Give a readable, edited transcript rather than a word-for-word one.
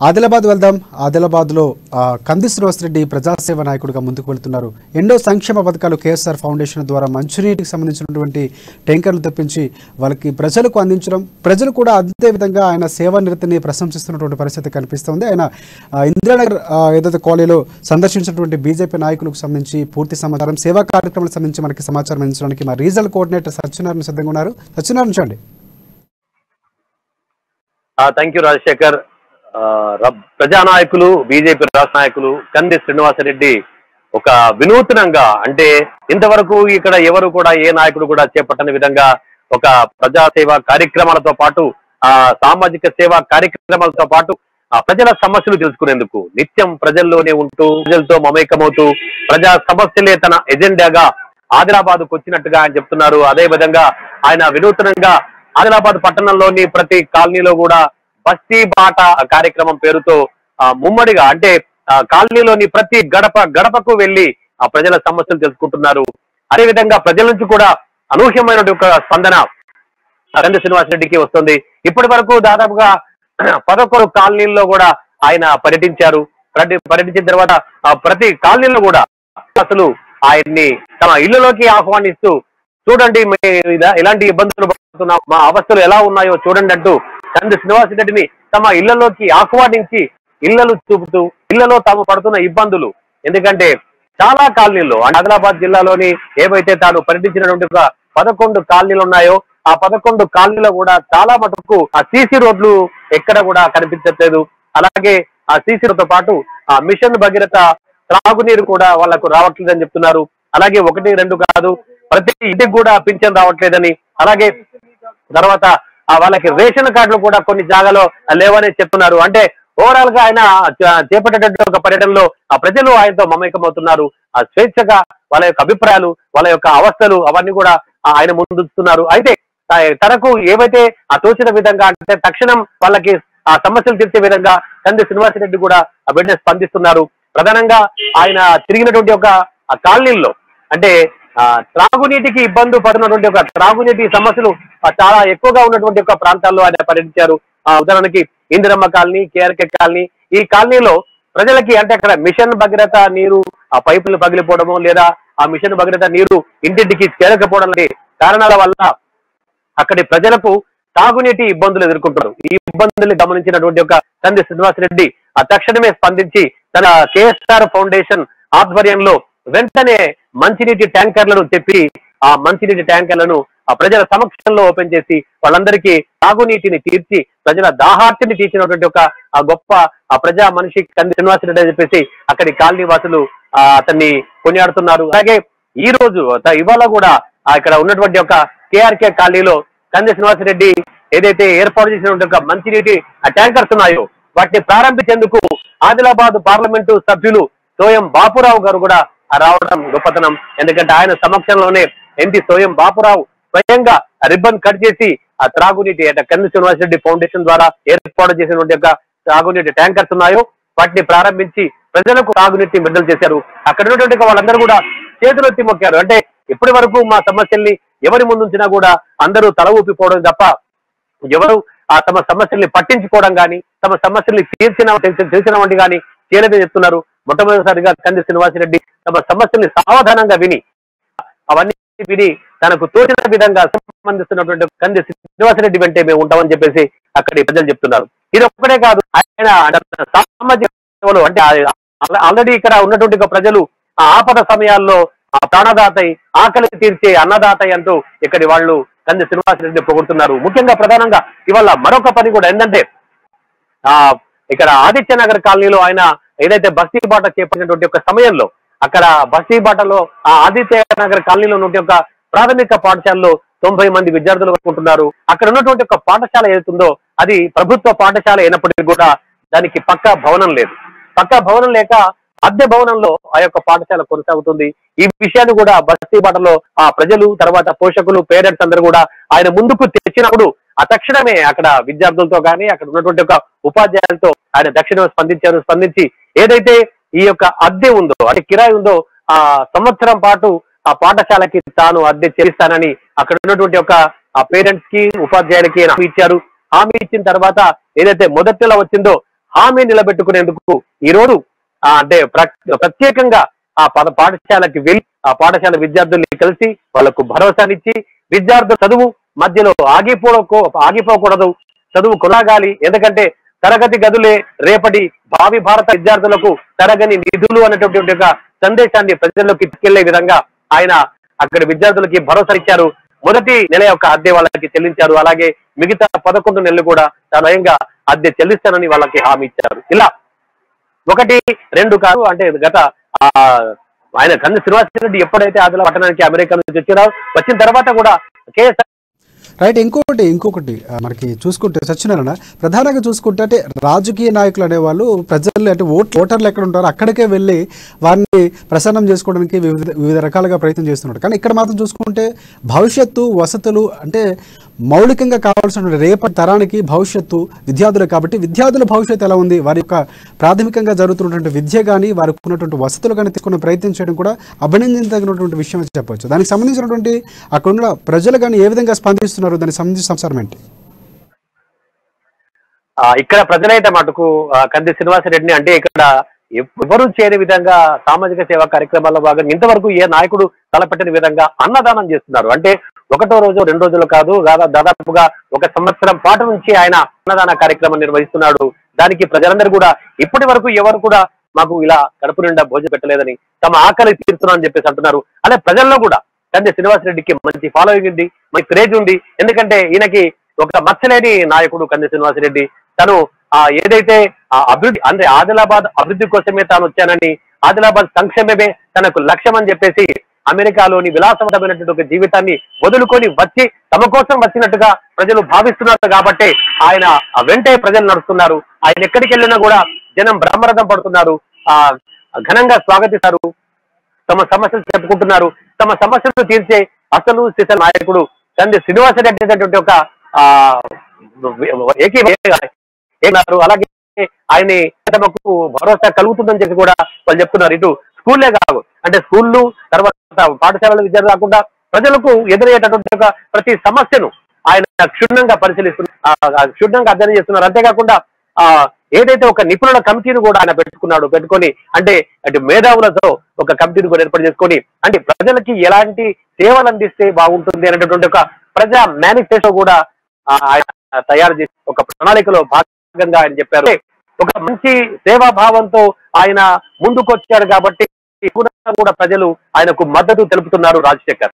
ఆదిలాబాద్ వెళ్దాం. ఆదిలాబాద్లో కంది శ్రీనివాసరెడ్డి ప్రజాసేవ నాయకుడిగా ముందుకు వెళ్తున్నారు. ఎన్నో సంక్షేమ పథకాలు కేఎస్ఆర్ ఫౌండేషన్ ద్వారా మంచినీటికి సంబంధించినటువంటి ట్యాంకర్లు తెప్పించి వాళ్ళకి ప్రజలకు అందించడం, ప్రజలు కూడా అదే విధంగా ఆయన సేవానిరతిని ప్రశంసిస్తున్నటువంటి పరిస్థితి కనిపిస్తుంది. ఆయన ఇందిరానగర్ ఏదైతే కాలనీలో సందర్శించినటువంటి బీజేపీ నాయకులకు సంబంధించి పూర్తి సమాచారం, సేవా కార్యక్రమాలకు సంబంధించి మనకి సమాచారం అందించడానికి మా రీజనల్ కోఆర్డినేటర్ సత్యనారాయణ సిద్ధంగా ఉన్నారు. సత్యనారాయణ చూడండి. Thank you Rajasekhar. ప్రజానాయకులు, బీజేపీ రాష్ట్ర నాయకులు కంది శ్రీనివాసరెడ్డి ఒక వినూత్నంగా, అంటే ఇంతవరకు ఇక్కడ ఎవరు కూడా ఏ నాయకుడు కూడా చేపట్టని విధంగా ఒక ప్రజాసేవ కార్యక్రమాలతో పాటు సామాజిక సేవా కార్యక్రమాలతో పాటు ప్రజల సమస్యలు తెలుసుకునేందుకు నిత్యం ప్రజల్లోనే ఉంటూ ప్రజలతో మమేకమవుతూ ప్రజా సమస్యలే తన ఎజెండాగా ఆదిలాబాద్కు వచ్చినట్టుగా ఆయన చెప్తున్నారు. అదే విధంగా ఆయన వినూత్నంగా ఆదిలాబాద్ పట్టణంలోని ప్రతి కాలనీలో కూడా బస్తీ బాట కార్యక్రమం పేరుతో ముమ్మడిగా, అంటే కాలనీలోని ప్రతి గడపకు వెళ్లి ఆ ప్రజల సమస్యలు తెలుసుకుంటున్నారు. అదేవిధంగా ప్రజల నుంచి కూడా అనూహ్యమైన ఒక స్పందన కంది శ్రీనివాసరెడ్డికి వస్తుంది. ఇప్పటి వరకు దాదాపుగా 11 కాలనీల్లో కూడా ఆయన పర్యటించారు. పర్యటించిన తర్వాత ప్రతి కాలనీలో కూడా అసలు ఆయన్ని తమ ఇళ్లలోకి ఆహ్వానిస్తూ, చూడండి ఇలాంటి ఇబ్బందులు పడుతున్నా, మా అవస్థలు ఎలా ఉన్నాయో చూడండి అంటూ కంది శ్రీనివాసరెడ్డిని తమ ఇళ్లలోకి ఆహ్వానించి ఇళ్లలు చూపుతూ ఇళ్లలో తాము పడుతున్న ఇబ్బందులు, ఎందుకంటే చాలా కాలనీల్లో ఆదిలాబాద్ జిల్లాలోని ఏవైతే తాను పర్యటించినటువంటి 11 కాలనీలు ఉన్నాయో ఆ 11 కాలనీలో కూడా చాలా మటుకు ఆ సీసీ రోడ్లు ఎక్కడ కూడా కనిపించట్లేదు. అలాగే ఆ సీసీ రోడ్తో పాటు ఆ మిషన్ భగీరథ త్రాగునీరు కూడా వాళ్లకు రావట్లేదని చెప్తున్నారు. అలాగే 1, 2 కాదు, ప్రతి ఇంటికి కూడా పింఛన్ రావట్లేదని, అలాగే తర్వాత వాళ్ళకి రేషన్ కార్డులు కూడా కొన్ని జాగాలో లేవని చెప్తున్నారు. అంటే ఓవరాల్ గా ఆయన చేపట్టేటువంటి ఒక పర్యటనలో ఆ ప్రజలు ఆయనతో మమేకమవుతున్నారు. ఆ స్వేచ్ఛగా వాళ్ళ యొక్క అభిప్రాయాలు, వాళ్ళ యొక్క అవస్థలు అవన్నీ కూడా ఆయన ముందుస్తున్నారు. అయితే తనకు ఏవైతే తోచిన విధంగా, అంటే తక్షణం వాళ్ళకి ఆ సమస్యలు తీర్చే విధంగా కంది శ్రీనివాసరెడ్డి కూడా వెంటనే స్పందిస్తున్నారు. ప్రధానంగా ఆయన తిరిగినటువంటి ఒక కాలనీల్లో, అంటే త్రాగునీటికి ఇబ్బంది పడుతున్నటువంటి ఒక త్రాగునీటి సమస్యలు చాలా ఎక్కువగా ఉన్నటువంటి ఒక ప్రాంతాల్లో ఆయన పర్యటించారు. ఉదాహరణకి ఇందిరమ్మ కాలనీ, కేఆర్కే కాలనీ, ఈ కాలనీలో ప్రజలకి, అంటే అక్కడ మిషన్ భగీరథ నీరు ఆ పైపులు పగిలిపోవడము, లేదా ఆ మిషన్ భగీరథ నీరు ఇంటింటికి చేరకపోవడం లాంటి కారణాల వల్ల అక్కడి ప్రజలకు తాగునీటి ఇబ్బందులు ఎదుర్కొంటారు. ఈ ఇబ్బందులు గమనించినటువంటి ఒక కంది శ్రీనివాసరెడ్డి తక్షణమే స్పందించి తన కేఎస్ఆర్ ఫౌండేషన్ ఆధ్వర్యంలో వెంటనే మంచినీటి ట్యాంకర్లను తెప్పి ఆ మంచినీటి ట్యాంకర్లను ఆ ప్రజల సమక్షంలో ఓపెన్ చేసి వాళ్ళందరికీ తాగునీటిని తీర్చి ప్రజల దాహార్తిని తీర్చినటువంటి ఒక గొప్ప ప్రజా మనిషి కంది శ్రీనివాసరెడ్డి అని చెప్పేసి అక్కడి కాలనీ వాసులు అతన్ని కొనియాడుతున్నారు. అలాగే ఈ రోజు ఇవాళ కూడా ఇక్కడ ఉన్నటువంటి ఒక కేఆర్కే కాలనీలో కంది శ్రీనివాసరెడ్డి ఏదైతే ఏర్పాటు చేసినటువంటి ఒక మంచినీటి ట్యాంకర్స్ ఉన్నాయో వాటిని ప్రారంభించేందుకు ఆదిలాబాద్ పార్లమెంటు సభ్యులు సోయం బాపురావు గారు కూడా రావడం గొప్పతనం. ఎందుకంటే ఆయన సమక్షంలోనే ఎంపీ సోయం బాపురావు స్వయంగా రిబ్బన్ కట్ చేసి ఆ త్రాగునీటి, అంటే కంది శ్రీనివాసరెడ్డి ఫౌండేషన్ ద్వారా ఏర్పాటు చేసినటువంటి యొక్క త్రాగునీటి ట్యాంకర్స్ ఉన్నాయో వాటిని ప్రారంభించి ప్రజలకు తాగునీటిని విడుదల చేశారు. అక్కడ ఉన్నటువంటి వాళ్ళందరూ కూడా చేతులెత్తి మొక్కారు. అంటే ఇప్పటి వరకు మా సమస్యల్ని ఎవరి ముందుంచినా కూడా అందరూ తల ఊపిపోవడం తప్ప ఎవరు తమ సమస్యల్ని పట్టించుకోవడం కానీ తమ సమస్యల్ని తెలిసిన వంటి కానీ చేయలేదని చెప్తున్నారు. మొట్టమొదటిసారిగా కంది శ్రీనివాసరెడ్డి తమ సమస్యల్ని సావధానంగా విని అవన్నీ విని తనకు తోచిన విధంగా సంబంధిస్తున్నటువంటి కంది శ్రీనివాసరెడ్డి వెంటే మేము ఉంటామని చెప్పేసి అక్కడి ప్రజలు చెప్తున్నారు. ఇది ఒక్కటే కాదు, ఆయన సామాజిక సేవలు, అంటే ఆల్రెడీ ఇక్కడ ఉన్నటువంటి ప్రజలు ఆపద సమయాల్లో ప్రాణదాతై, ఆకలి తీర్చే అన్నదాతై అంటూ ఇక్కడి వాళ్ళు కంది శ్రీనివాసరెడ్డి పొగుడుతున్నారు. ముఖ్యంగా ప్రధానంగా ఇవాళ మరొక పని కూడా ఏంటంటే ఇక్కడ ఆదిత్యనగర్ కాలనీలో ఆయన ఏదైతే బస్తీ బాట చేపట్టినటువంటి ఒక సమయంలో అక్కడ బస్తీ బాటలో ఆదిత్యనగర్ కాలనీలో ఉన్నటువంటి ఒక ప్రాథమిక పాఠశాలలో 90 మంది విద్యార్థులు ఉంటున్నారు. అక్కడ ఉన్నటువంటి ఒక పాఠశాల ఏదైతుందో అది ప్రభుత్వ పాఠశాల అయినప్పటికీ కూడా దానికి పక్కా భవనం లేదు. పక్కా భవనం లేక అద్దె భవనంలో ఆ యొక్క పాఠశాల కొనసాగుతుంది. ఈ విషయాన్ని కూడా బస్తీ బాటలో ప్రజలు, తర్వాత పోషకులు, పేరెంట్స్ అందరూ కూడా ఆయన ముందుకు తెచ్చినప్పుడు తక్షణమే అక్కడ విద్యార్థులతో కానీ అక్కడ ఉన్నటువంటి ఒక ఉపాధ్యాయులతో ఆయన తక్షణమే స్పందించి ఏదైతే ఈ యొక్క అద్దె ఉందో, అంటే కిరాయి ఉందో, సంవత్సరం పాటు ఆ పాఠశాలకి తాను అద్దె చెల్లిస్తానని అక్కడ ఉన్నటువంటి ఒక పేరెంట్స్ కి, ఉపాధ్యాయులకి హామీ ఇచ్చారు. హామీ ఇచ్చిన తర్వాత ఏదైతే మొదటి నెల వచ్చిందో హామీ నిలబెట్టుకునేందుకు ఈ రోజు అంటే ప్రత్యేకంగా ఆ పాఠశాలకి వెళ్ళి ఆ పాఠశాల విద్యార్థుల్ని కలిసి వాళ్లకు భరోసానిచ్చి విద్యార్థుల చదువు మధ్యలో ఆగిపోకూడదు, చదువు కొనసాగాలి. ఎందుకంటే తరగతి గదులే రేపటి భావి భారత విద్యార్థులకు తరగని నిధులు అనేటువంటి ఒక సందేశాన్ని ప్రజల్లోకి తీసుకెళ్లే విధంగా ఆయన అక్కడ విద్యార్థులకి భరోసా ఇచ్చారు. మొదటి నెల యొక్క అద్దె వాళ్ళకి చెల్లించారు. అలాగే మిగతా 11 నెలలు కూడా స్వయంగా అద్దె చెల్లిస్తానని వాళ్ళకి హామీ ఇచ్చారు. ఇలా 1, 2 కాదు, అంటే గత ఆయన కంది శ్రీనివాసరెడ్డి ఎప్పుడైతే ఆదిలాబాద్ పట్టణానికి అమెరికా నుంచి వచ్చిన తర్వాత కూడా కేఎస్ఆర్ రైట్. ఇంకొకటి మనకి చూసుకుంటే సత్యనారాయణ, ప్రధానంగా చూసుకుంటే అంటే రాజకీయ నాయకులు అనేవాళ్ళు ప్రజలు అంటే ఓటర్లు ఎక్కడ ఉంటారో అక్కడికే వెళ్ళి వారిని ప్రసన్నం చేసుకోవడానికి వివిధ రకాలుగా ప్రయత్నం చేస్తున్నారు. కానీ ఇక్కడ మాత్రం చూసుకుంటే భవిష్యత్తు వసతులు అంటే మౌలికంగా కావాల్సిన రేపటి తరానికి భవిష్యత్తు విద్యార్థులు కాబట్టి విద్యార్థుల భవిష్యత్తు ఎలా ఉంది, వారి యొక్క ప్రాథమికంగా జరుగుతున్నటువంటి విద్య కానీ వారికి ఉన్నటువంటి వసతులు కానీ తీసుకునే ప్రయత్నం చేయడం కూడా అభినందించదగినటువంటి విషయం అని చెప్పవచ్చు. దానికి సంబంధించినటువంటి అక్కడున్న ప్రజలు కానీ ఏ విధంగా స్పందిస్తున్నారు, దానికి సంబంధించిన సంసారం ఏంటి? ఇక్కడ ప్రజలైతే మటుకు కంది శ్రీనివాసరెడ్డిని అంటే ఇక్కడ ఎవరు చేయని విధంగా సామాజిక సేవా కార్యక్రమాల్లో భాగంగా ఇంతవరకు ఏ నాయకుడు తలపెట్టిన విధంగా అన్నదానం చేస్తున్నారు. అంటే 1వ రోజు 2 రోజులు కాదు, దాదాపుగా 1 సంవత్సరం పాటు నుంచి ఆయన అన్నదాన కార్యక్రమం నిర్వహిస్తున్నాడు. దానికి ప్రజలందరూ కూడా ఇప్పటి వరకు ఎవరు కూడా మాకు ఇలా కడుపు నిండా భోజనం పెట్టలేదని, తమ ఆకలి తీరుతున్నా అని చెప్పేసి అంటున్నారు. అదే ప్రజల్లో కూడా కంది శ్రీనివాసరెడ్డికి మంచి ఫాలోయింగ్ ఉంది, మంచి క్రేజ్ ఉంది. ఎందుకంటే ఈయనకి ఒక మచ్చలేని నాయకుడు కంది శ్రీనివాసరెడ్డి. తను ఏదైతే అభివృద్ధి అంటే ఆదిలాబాద్ అభివృద్ధి కోసమే తాను వచ్చానని, ఆదిలాబాద్ సంక్షేమమే తనకు లక్ష్యం అని చెప్పేసి అమెరికాలోని విలాసవంతమైనటువంటి ఒక జీవితాన్ని వదులుకొని వచ్చి తమ కోసం వచ్చినట్టుగా ప్రజలు భావిస్తున్నారు. కాబట్టి ఆయన వెంటే ప్రజలు నడుస్తున్నారు. ఆయన ఎక్కడికి వెళ్ళినా కూడా జనం బ్రహ్మరథం పడుతున్నారు, ఘనంగా స్వాగతిస్తారు, తమ సమస్యలు చెప్పుకుంటున్నారు. తమ సమస్యలు తీర్చే అసలు స్థితి నాయకుడు కంది శ్రీనివాసరెడ్డి అనేటువంటి ఒక అలాగే ఆయన్ని తమకు భరోసా కలుగుతుందని చెప్పి కూడా వాళ్ళు చెప్తున్నారు. ఇటు స్కూల్లే కాదు, అంటే స్కూళ్ళు తర్వాత పాఠశాలల విద్యార్థులు కాకుండా ప్రజలకు ఎదురయ్యేటటువంటి ఒక ప్రతి సమస్యను ఆయన క్షుణ్ణంగా పరిశీలిస్తున్నారు, క్షుణ్ణంగా అధ్యయనం చేస్తున్నారు. అంతేకాకుండా ఏదైతే ఒక నిపుణుల కమిటీని కూడా ఆయన పెట్టుకొని అంటే అటు మేధావులతో ఒక కమిటీని కూడా ఏర్పాటు చేసుకొని అంటే ప్రజలకి ఎలాంటి సేవలు అందిస్తే బాగుంటుంది అనేటటువంటి ఒక ప్రజా మేనిఫెస్టో కూడా ఆయన తయారు చేసి ఒక ప్రణాళికలో భాగంగా ఆయన చెప్పారు. ఒక మంచి సేవాభావంతో ఆయన ముందుకొచ్చాడు కాబట్టి కూడా ప్రజలు ఆయనకు మద్దతు తెలుపుతున్నారు. రాజశేఖర్.